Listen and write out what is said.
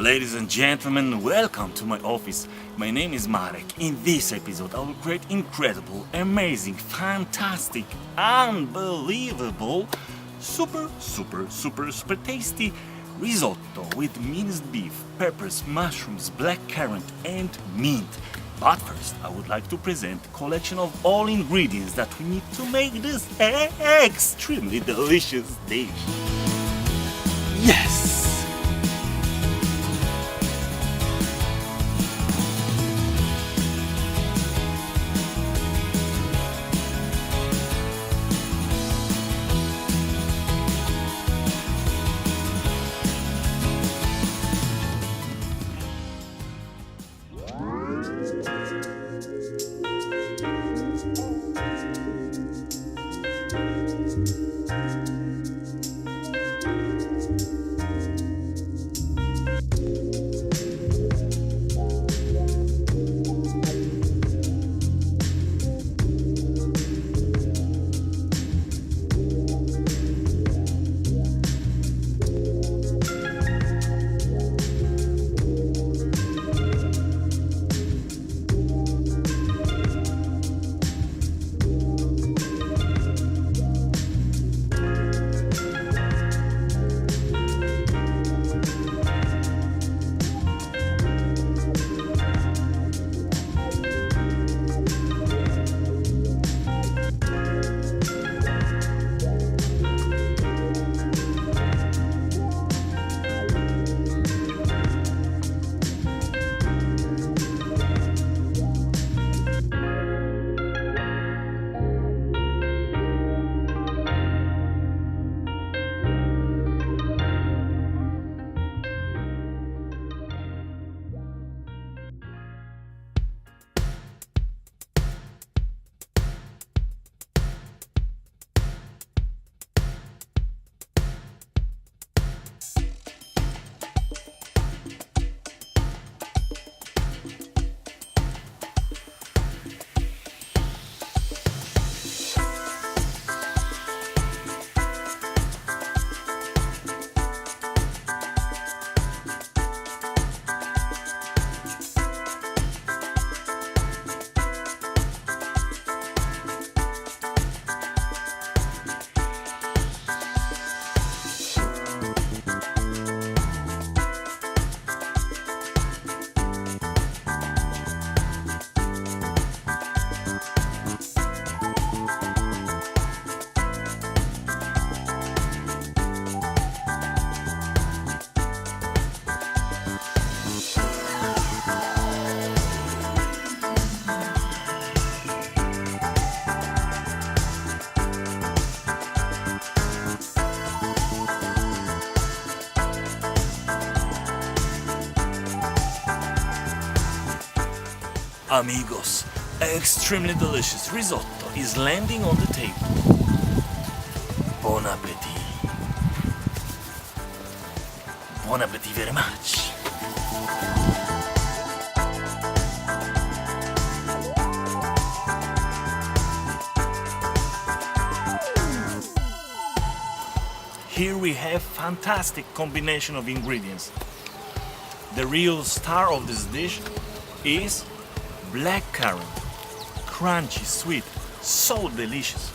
Ladies and gentlemen, welcome to my office. My name is Marek. In this episode I will create incredible, amazing, fantastic, unbelievable, super tasty risotto with minced beef, peppers, mushrooms, black currant and mint. But first I would like to present a collection of all ingredients that we need to make this extremely delicious dish. Yes! Amigos, extremely delicious risotto is landing on the table. Bon appetit. Bon appetit very much. Here we have fantastic combination of ingredients. The real star of this dish is black currant. Crunchy, sweet, so delicious.